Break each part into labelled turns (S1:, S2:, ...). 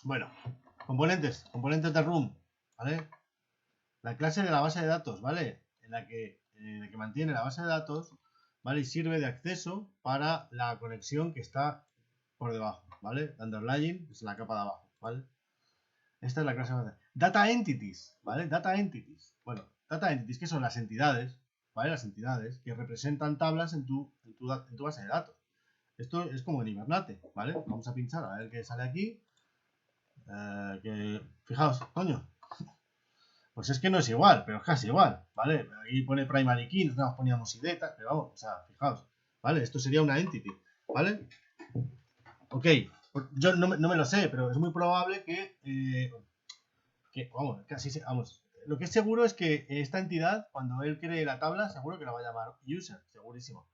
S1: Bueno, componentes de room, ¿vale? La clase de la base de datos, ¿vale? En la que mantiene la base de datos, ¿vale? Y sirve de acceso para la conexión que está por debajo, ¿vale? Underlying es la capa de abajo, ¿vale? Esta es la clase de Data Entities, ¿vale? Data Entities. Bueno, Data Entities, que son las entidades, ¿vale? Las entidades que representan tablas en tu base de datos. Esto es como en Hibernate, ¿vale? Vamos a pinchar a ver qué sale aquí. Fijaos, coño, pues es que no es igual, pero es casi igual, ¿vale? Aquí pone primary key, nosotros poníamos id, pero vamos, o sea, fijaos, ¿vale? Esto sería una entity, ¿vale? Ok, yo no me lo sé, pero es muy probable que vamos, vamos, lo que es seguro es que esta entidad, cuando él cree la tabla, seguro que la va a llamar user, segurísimo.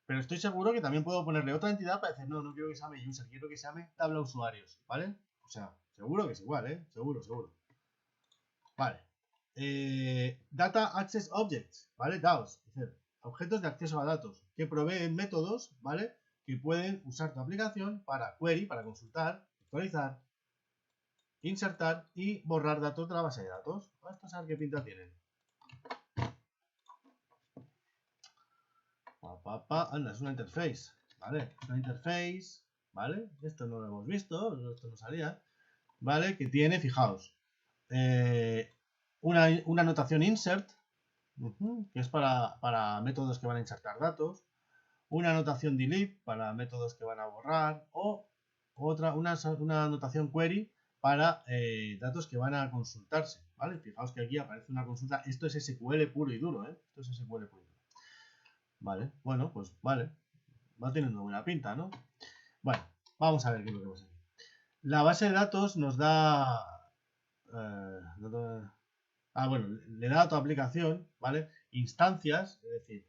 S1: Pero estoy seguro que también puedo ponerle otra entidad para decir, no quiero que se llame user, quiero que se llame tabla usuarios, ¿vale? O sea, seguro que es igual, ¿eh? Seguro. Vale. Data Access Objects, ¿vale? DAOs, es decir, objetos de acceso a datos, que proveen métodos, ¿vale? Que pueden usar tu aplicación para query, para consultar, actualizar, insertar y borrar datos de la base de datos. Esto a ver qué pinta tienen. Anda, es una interface, ¿vale? Es una interface, ¿vale? Esto no lo hemos visto, esto no salía, ¿vale? Que tiene, fijaos, una notación insert, que es para métodos que van a insertar datos, una anotación delete para métodos que van a borrar, o una anotación query para datos que van a consultarse, ¿vale? Fijaos que aquí aparece una consulta, esto es SQL puro y duro, ¿eh? Esto es SQL puro y duro. Vale, bueno, pues vale, va teniendo buena pinta, ¿no? Bueno, vamos a ver qué es lo que pasa aquí. La base de datos nos da... bueno, le da a tu aplicación, ¿vale? Instancias, es decir,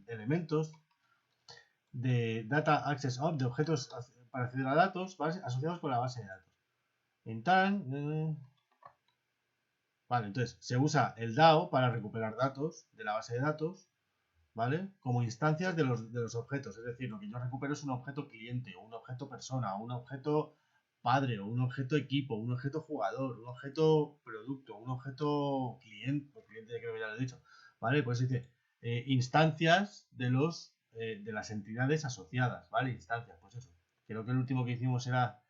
S1: elementos de Data Access Object, de objetos para acceder a datos, ¿vale? Asociados con la base de datos. En tal... vale, entonces se usa el DAO para recuperar datos de la base de datos, ¿vale? Como instancias de los objetos. Es decir, lo que yo recupero es un objeto cliente, o un objeto persona, o un objeto padre, o un objeto equipo, un objeto jugador, un objeto producto, un objeto cliente, pues cliente creo que ya lo he dicho, ¿vale? Pues dice instancias de las entidades asociadas, ¿vale? Instancias, pues eso. Creo que el último que hicimos era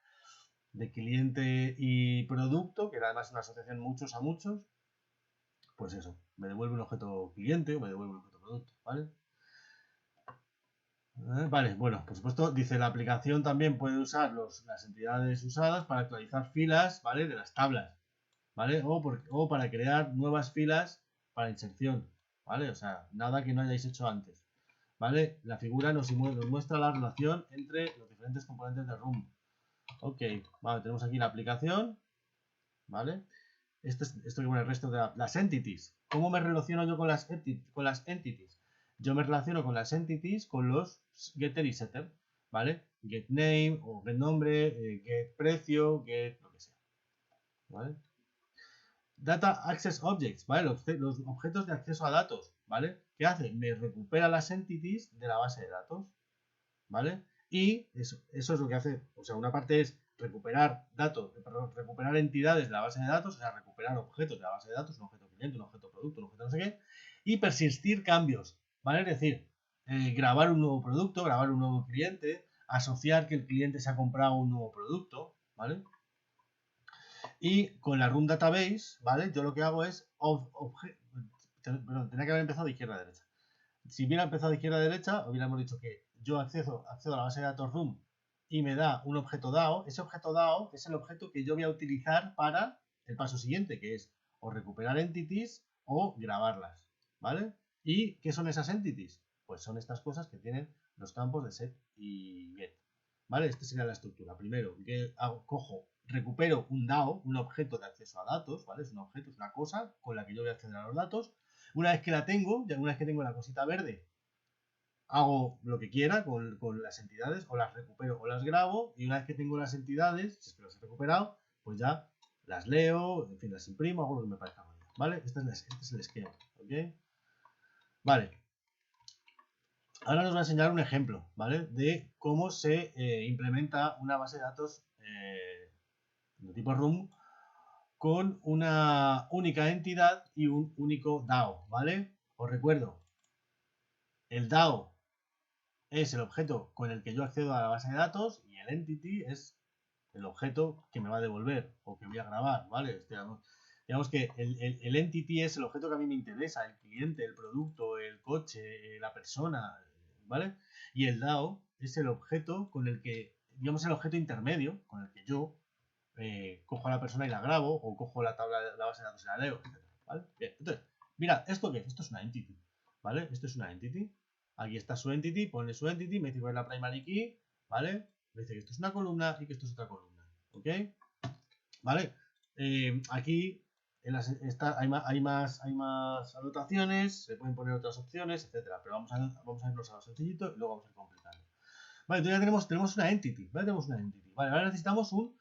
S1: de cliente y producto, que era además una asociación muchos a muchos. Pues eso, me devuelve un objeto cliente o me devuelve un objeto producto, ¿vale? Vale, bueno, por supuesto, dice la aplicación también puede usar las entidades usadas para actualizar filas, ¿vale? De las tablas, ¿vale? O para crear nuevas filas para inserción, ¿vale? O sea, nada que no hayáis hecho antes, ¿vale? La figura nos muestra la relación entre los diferentes componentes de Room. Ok, vale, tenemos aquí la aplicación, ¿vale? Esto que pone el resto de las entities. ¿Cómo me relaciono yo con las entities? Yo me relaciono con las entities con los getter y setter, ¿vale? Get name o get nombre, get precio, get lo que sea, ¿vale? Data Access Objects, ¿vale? Los objetos de acceso a datos, ¿vale? ¿Qué hace? Me recupera las entities de la base de datos, ¿vale? Y eso es lo que hace, o sea, una parte es recuperar datos, recuperar entidades de la base de datos, o sea, recuperar objetos de la base de datos, un objeto cliente, un objeto producto, un objeto no sé qué, y persistir cambios, ¿vale? Es decir, grabar un nuevo producto, grabar un nuevo cliente, asociar que el cliente se ha comprado un nuevo producto, ¿vale? Y con la Room Database, ¿vale? Yo lo que hago es, perdón, tenía que haber empezado de izquierda a derecha. Si hubiera empezado de izquierda a derecha, hubiéramos dicho que yo accedo a la base de datos room y me da un objeto DAO. Ese objeto DAO es el objeto que yo voy a utilizar para el paso siguiente, que es o recuperar entities o grabarlas, ¿vale? ¿Y qué son esas entities? Pues son estas cosas que tienen los campos de set y get, ¿vale? Esta sería la estructura. Primero, recupero un DAO, un objeto de acceso a datos, ¿vale? Es un objeto, es una cosa con la que yo voy a acceder a los datos. Una vez que la tengo, ya una vez que tengo la cosita verde, hago lo que quiera con las entidades, o las recupero o las grabo, y una vez que tengo las entidades, si es que las he recuperado, pues ya las leo, en fin, las imprimo, hago lo que me parezca bueno, ¿vale? Este es el esquema, ¿ok? Vale. Ahora nos va a enseñar un ejemplo, ¿vale? De cómo se implementa una base de datos. tipo room, con una única entidad y un único DAO, ¿vale? Os recuerdo, el DAO es el objeto con el que yo accedo a la base de datos y el entity es el objeto que me va a devolver o que voy a grabar, ¿vale? Digamos que el entity es el objeto que a mí me interesa, el cliente, el producto, el coche, la persona, ¿vale? Y el DAO es el objeto con el que, digamos, el objeto intermedio con el que yo cojo a la persona y la grabo, o cojo la tabla de la base de datos y la leo, etc. ¿Vale? Bien, entonces, mirad, ¿esto qué es? Esto es una entity, ¿vale? Esto es una entity. Aquí está su entity, pone su entity, me dice cuál es la primary key, ¿vale? Me dice que esto es una columna y que esto es otra columna, ¿ok? ¿Vale? Aquí hay más anotaciones, se pueden poner otras opciones, etcétera, pero vamos a irnos a lo sencillito y luego vamos a ir complicando. Vale, entonces ya tenemos una entity, ¿vale? Tenemos una entity. Vale, ahora necesitamos un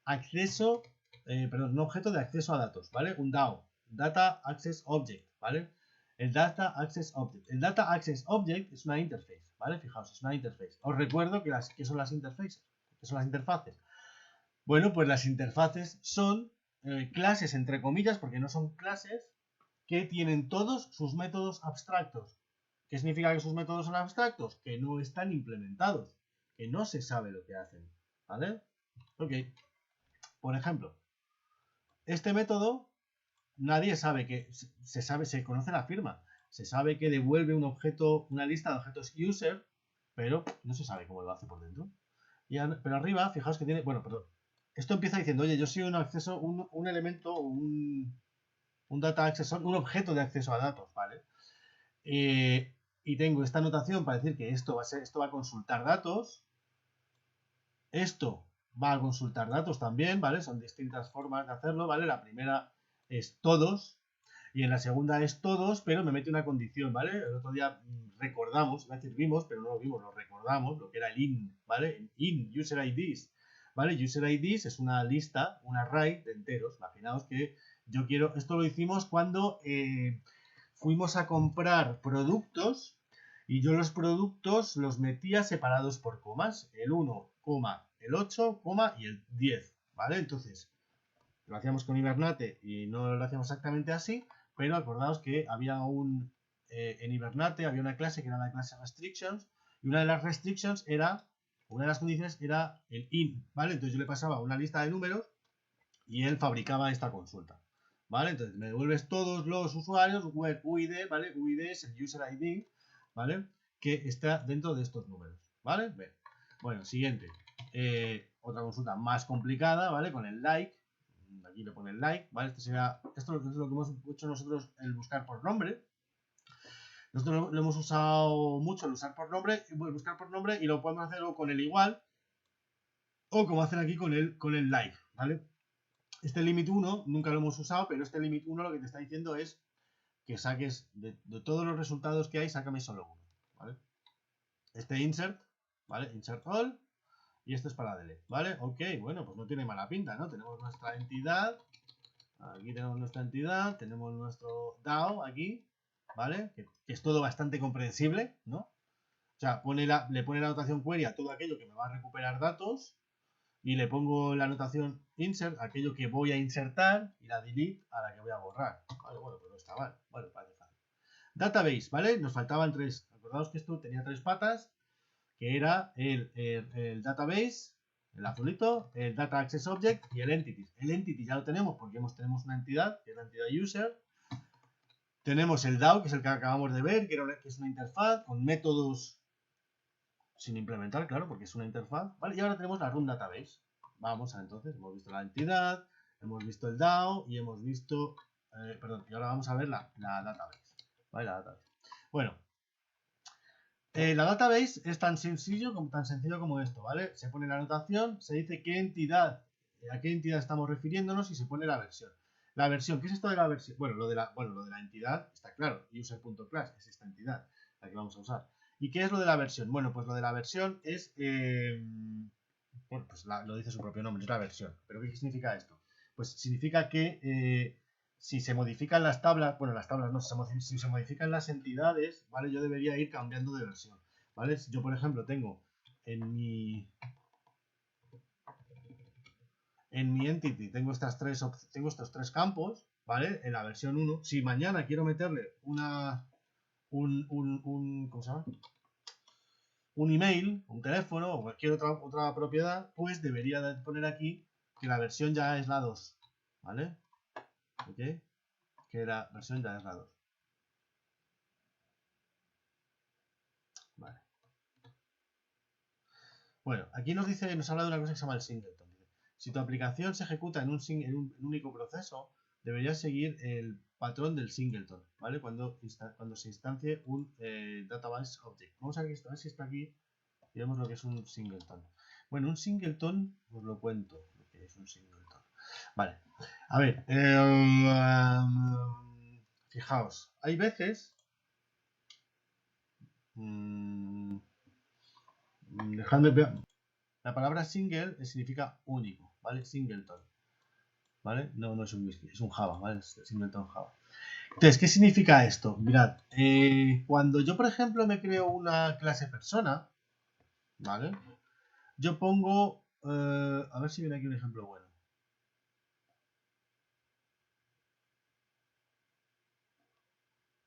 S1: acceso, un objeto de acceso a datos, ¿vale? Un DAO, Data Access Object, ¿vale? El Data Access Object. El Data Access Object es una interface, ¿vale? Fijaos, es una interface. Os recuerdo ¿qué son las interfaces? ¿Qué son las interfaces? Bueno, pues las interfaces son clases, entre comillas, porque no son clases, que tienen todos sus métodos abstractos. ¿Qué significa que sus métodos son abstractos? Que no están implementados, que no se sabe lo que hacen, ¿vale? Ok. Por ejemplo, este método nadie sabe que se conoce la firma, se sabe que devuelve un objeto, una lista de objetos user, pero no se sabe cómo lo hace por dentro. Pero arriba, fijaos que tiene, bueno, perdón. Esto empieza diciendo, oye, yo soy un acceso, un elemento, un data access, un objeto de acceso a datos, ¿vale? Y tengo esta notación para decir que esto va a consultar datos. Esto va a consultar datos también, ¿vale? Son distintas formas de hacerlo, ¿vale? La primera es todos y en la segunda es todos, pero me mete una condición, ¿vale? El otro día recordamos, iba a decir vimos, pero no lo vimos, lo recordamos, lo que era el in, ¿vale? In, user IDs, ¿vale? User IDs es una lista, un array de enteros. Imaginaos que yo quiero, esto lo hicimos cuando fuimos a comprar productos y yo los productos los metía separados por comas, el 1, el 8, y el 10, ¿vale? Entonces, lo hacíamos con Hibernate y no lo hacíamos exactamente así, pero acordaos que había en Hibernate había una clase que era la clase restrictions, y una de las restrictions una de las condiciones era el in, ¿vale? Entonces yo le pasaba una lista de números y él fabricaba esta consulta, ¿vale? Entonces me devuelves todos los usuarios, web UID, ¿vale? UID es el user ID, ¿vale? Que está dentro de estos números, ¿vale? Bien. Bueno, siguiente. Otra consulta más complicada, ¿vale? Con el like. Aquí le pone el like, ¿vale? Esto es lo que hemos hecho nosotros, el buscar por nombre. Nosotros lo hemos usado mucho, el buscar por nombre, y lo podemos hacer o con el igual o como hacen aquí con el like, ¿vale? Este limit 1 nunca lo hemos usado, pero este limit 1 lo que te está diciendo es que saques de todos los resultados que hay, sácame solo uno, ¿vale? Este insert, ¿vale? Insert all, y esto es para delete, ¿vale? Ok, bueno, pues no tiene mala pinta, ¿no? Tenemos nuestra entidad, aquí tenemos nuestra entidad, tenemos nuestro DAO aquí, ¿vale? Que es todo bastante comprensible, ¿no? O sea, le pone la notación query a todo aquello que me va a recuperar datos, y le pongo la notación insert, aquello que voy a insertar, y la delete a la que voy a borrar. Vale, bueno, pues no está mal. Bueno, parece fácil. Database, ¿vale? Nos faltaban tres. Acordaos que esto tenía tres patas, que era el database, el azulito, el data access object y el entity. El entity ya lo tenemos porque tenemos una entidad, que es la entidad user. Tenemos el DAO, que es el que acabamos de ver, que es una interfaz con métodos sin implementar, claro, porque es una interfaz, ¿vale? Y ahora tenemos la Run Database. Vamos a entonces, hemos visto la entidad, hemos visto el DAO y hemos visto, y ahora vamos a ver la database, ¿vale? La database. Bueno, la database es tan sencillo como esto, ¿vale? Se pone la anotación, se dice a qué entidad estamos refiriéndonos y se pone la versión. La versión, ¿qué es esto de la versión? Bueno, lo de la entidad está claro, user.class es esta entidad, la que vamos a usar. ¿Y qué es lo de la versión? Bueno, pues lo de la versión es, bueno, pues lo dice su propio nombre, es la versión. ¿Pero qué significa esto? Pues significa que si se modifican las tablas, bueno, las tablas no, si se modifican las entidades, ¿vale? Yo debería ir cambiando de versión, ¿vale? Si yo, por ejemplo, tengo en en mi entity tengo estos tres campos, ¿vale? En la versión 1. Si mañana quiero meterle ¿cómo se llama? Un email, un teléfono o cualquier otra propiedad, pues debería de poner aquí que la versión ya es la 2, ¿vale? ¿Ok? Que la versión ya es la 2. Vale. Bueno, aquí nos habla de una cosa que se llama el singleton. Si tu aplicación se ejecuta en un único proceso, deberías seguir el patrón del singleton, ¿vale? Cuando se instancie un database object. Vamos a ver si está aquí y vemos lo que es un singleton. Bueno, un singleton, os lo cuento, lo que es un singleton. Vale, a ver, fijaos, hay veces, dejadme ver, la palabra single significa único, ¿vale? Singleton, ¿vale? No es un whisky, es un Java, ¿vale? Es singleton Java. Entonces, ¿qué significa esto? Mirad, cuando yo, por ejemplo, me creo una clase persona, ¿vale? Yo pongo, a ver si viene aquí un ejemplo bueno.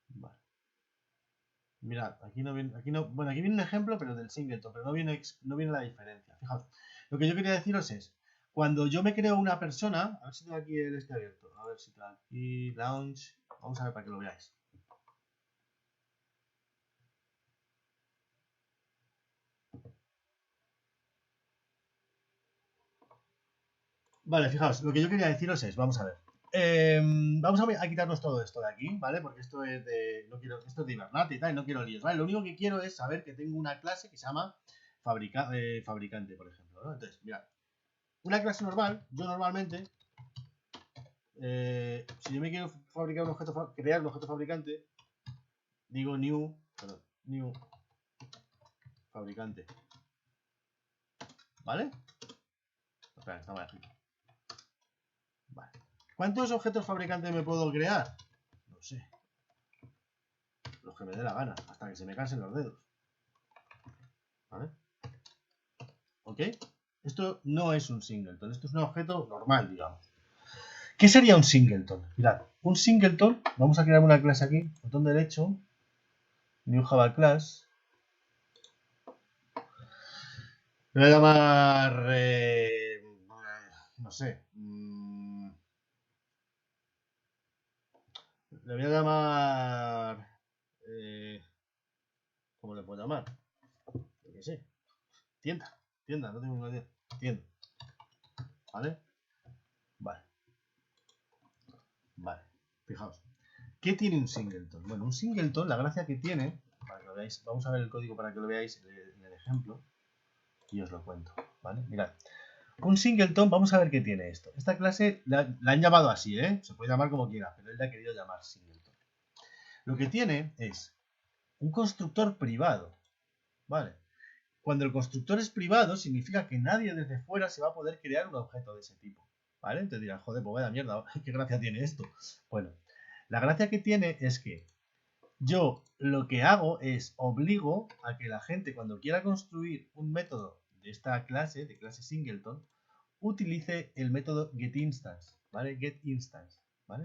S1: Vale. Mirad, aquí no, bueno, aquí viene un ejemplo, pero del singleton, pero no viene la diferencia. Fijaos, lo que yo quería deciros es, cuando yo me creo una persona, a ver si tengo aquí el abierto, a ver si tengo aquí, launch, vamos a ver para que lo veáis. Vale, fijaos, lo que yo quería deciros es, vamos a ver. Vamos a quitarnos todo esto de aquí, ¿vale? Porque esto es de, esto es de Hibernate y tal, y no quiero líos, ¿vale? Lo único que quiero es saber que tengo una clase que se llama fabricante, por ejemplo, ¿no? Entonces, mirad, una clase normal, yo normalmente, si yo me quiero crear un objeto fabricante, digo new fabricante, ¿vale? Espera, está mal escrito. Vale. ¿Cuántos objetos fabricantes me puedo crear? No sé. Los que me dé la gana, hasta que se me cansen los dedos. ¿Vale? ¿Ok? Esto no es un singleton, esto es un objeto normal, digamos. ¿Qué sería un singleton? Mirad, un singleton, vamos a crear una clase aquí, botón derecho, new Java class. Le voy a llamar, no sé, le voy a llamar, ¿cómo le puedo llamar? Yo qué sé, tienda, no tengo ninguna idea, tienda, ¿vale? Vale, fijaos. ¿Qué tiene un singleton? Bueno, un singleton, la gracia que tiene, para que lo veáis, vamos a ver el código para que lo veáis en el ejemplo y os lo cuento, ¿vale? Mirad, un singleton, vamos a ver qué tiene esto. Esta clase la han llamado así, ¿eh? Se puede llamar como quiera, pero él la ha querido llamar singleton. Lo que tiene es un constructor privado, ¿vale? Cuando el constructor es privado, significa que nadie desde fuera se va a poder crear un objeto de ese tipo, ¿vale? Entonces dirán, joder, pues vaya mierda, ¿qué gracia tiene esto? Bueno, la gracia que tiene es que yo lo que hago es obligo a que la gente cuando quiera construir un método de esta clase, de clase singleton, utilice el método getInstance, ¿vale? GetInstance, ¿vale?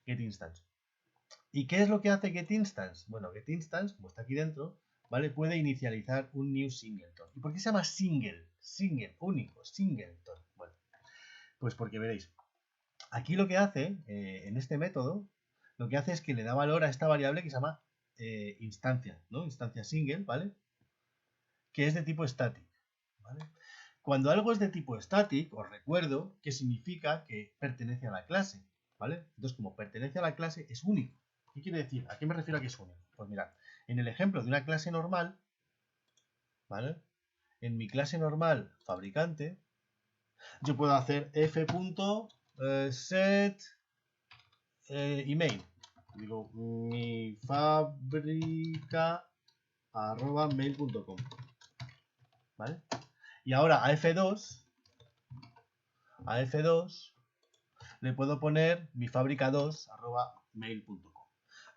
S1: GetInstance. ¿Y qué es lo que hace getInstance? Bueno, getInstance, como está aquí dentro, ¿vale? Puede inicializar un new singleton. ¿Y por qué se llama único, singleton? Bueno, pues porque veréis, aquí lo que hace, en este método, lo que hace es que le da valor a esta variable que se llama instancia, ¿no? Instancia single, ¿vale? Que es de tipo static, ¿vale? Cuando algo es de tipo static, os recuerdo que significa que pertenece a la clase, ¿vale? Entonces, como pertenece a la clase, es único. ¿Qué quiere decir? ¿A qué me refiero a que es único? Pues mirad, en el ejemplo de una clase normal, ¿vale? En mi clase normal fabricante, yo puedo hacer f.set email. Digo, mi fábrica @mail.com, ¿vale? Y ahora a F2 le puedo poner mi fábrica 2 @mail.com,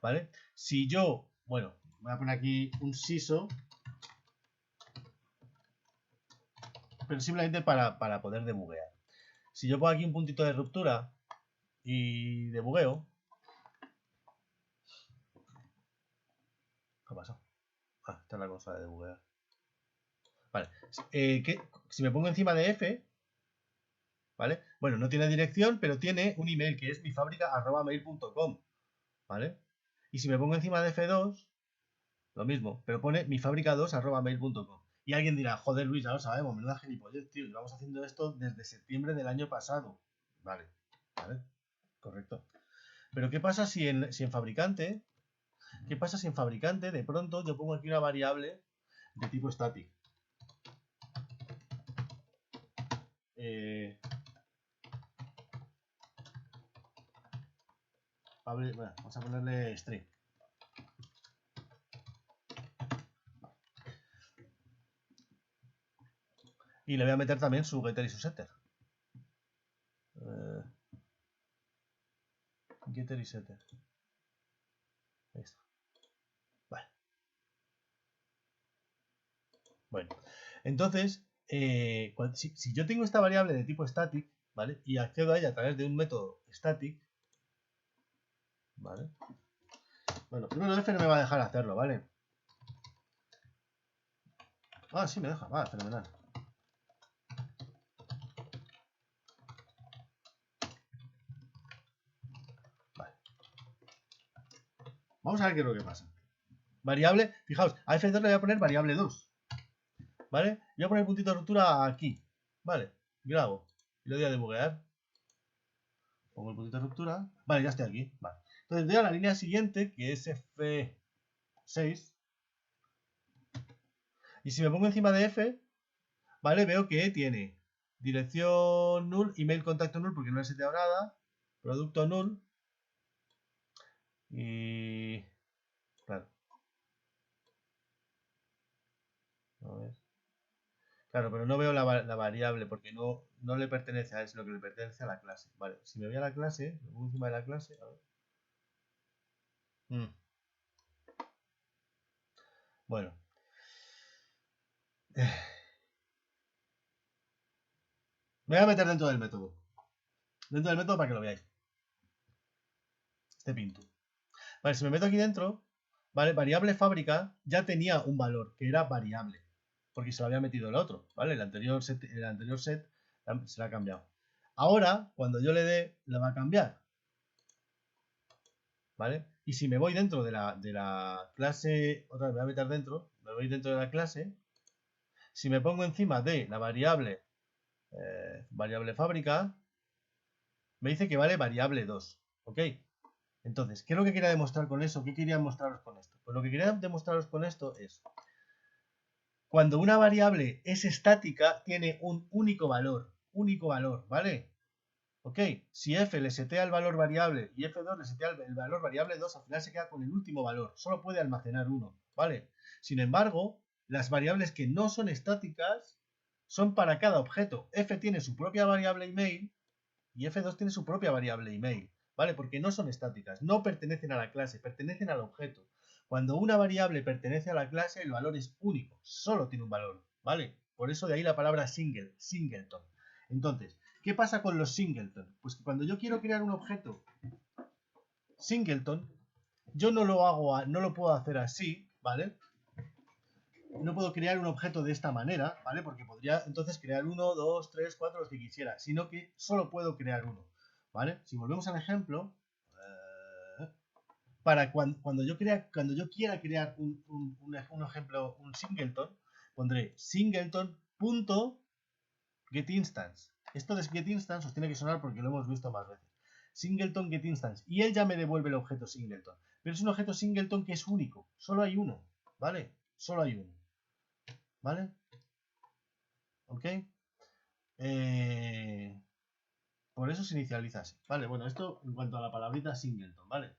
S1: ¿vale? Si yo, bueno, voy a poner aquí un siso, pero simplemente para poder debuguear. Si yo pongo aquí un puntito de ruptura y de bugueo, ¿qué ha pasado? Ah, esta es la consola de buguear. Vale. Si me pongo encima de F, ¿vale? Bueno, no tiene dirección, pero tiene un email que es mifábrica@mail.com, ¿vale? Y si me pongo encima de F2, lo mismo, pero pone mifábrica2@mail.com. Y alguien dirá, joder Luis, ya lo sabemos, menuda gilipollez, tío, llevamos haciendo esto desde septiembre del año pasado. Vale, vale, correcto. Pero ¿qué pasa si en fabricante, qué pasa si en fabricante de pronto yo pongo aquí una variable de tipo static? Bueno, vamos a ponerle string. Y le voy a meter también su getter y su setter. Getter y setter. Ahí está. Vale. Bueno, entonces, si yo tengo esta variable de tipo static, ¿vale? Y accedo a ella a través de un método static, ¿vale? Bueno, primero F no me va a dejar hacerlo, ¿vale? Ah, sí me deja, vale, fenomenal. Vale. Vamos a ver qué es lo que pasa. Variable, fijaos, a F2 le voy a poner variable 2, ¿vale? Voy a poner el puntito de ruptura aquí, ¿vale? Y lo hago. Y lo voy a debuguear. Pongo el puntito de ruptura. Vale, ya estoy aquí. Vale. Entonces voy a la línea siguiente, que es F6. Y si me pongo encima de F, ¿vale? Veo que tiene dirección null, email contacto null porque no le he seteado nada, producto null y... Claro. A ver. Claro, pero no veo la variable porque no le pertenece a él, sino que le pertenece a la clase. Vale, si me voy a la clase, me pongo encima de la clase, a ver. Bueno. Me voy a meter dentro del método. Dentro del método para que lo veáis. Este pinto. Vale, si me meto aquí dentro, ¿vale? Variable fábrica ya tenía un valor, que era variable. Porque se lo había metido el otro, ¿vale? El anterior set se lo ha cambiado. Ahora, cuando yo le dé, la va a cambiar. ¿Vale? Y si me voy dentro de la clase, otra vez me voy a meter dentro, me voy dentro de la clase, si me pongo encima de la variable fábrica, me dice que vale variable 2, ¿ok? Entonces, ¿qué es lo que quería demostrar con eso? ¿Qué quería mostraros con esto? Pues lo que quería demostraros con esto es, cuando una variable es estática, tiene un único valor, ¿vale? ¿Ok? Si f le setea el valor variable y f2 le setea el valor variable 2, al final se queda con el último valor. Solo puede almacenar uno, ¿vale? Sin embargo, las variables que no son estáticas son para cada objeto. F tiene su propia variable email y f2 tiene su propia variable email, ¿vale? Porque no son estáticas, no pertenecen a la clase, pertenecen al objeto. Cuando una variable pertenece a la clase, el valor es único, solo tiene un valor, ¿vale? Por eso de ahí la palabra singleton. Entonces, ¿qué pasa con los singleton? Pues que cuando yo quiero crear un objeto singleton, yo no lo puedo hacer así, ¿vale? No puedo crear un objeto de esta manera, ¿vale? Porque podría entonces crear 1, 2, 3, 4, los que quisiera, sino que solo puedo crear uno, ¿vale? Si volvemos al ejemplo, para cuando yo quiera crear un ejemplo, un singleton, pondré singleton.getInstance. Esto de getInstance os tiene que sonar porque lo hemos visto más veces. Singleton getInstance. Y él ya me devuelve el objeto singleton. Pero es un objeto singleton que es único. Solo hay uno, ¿vale? Solo hay uno. ¿Vale? ¿Ok? Por eso se inicializa así. Vale, bueno, esto en cuanto a la palabrita singleton, ¿vale?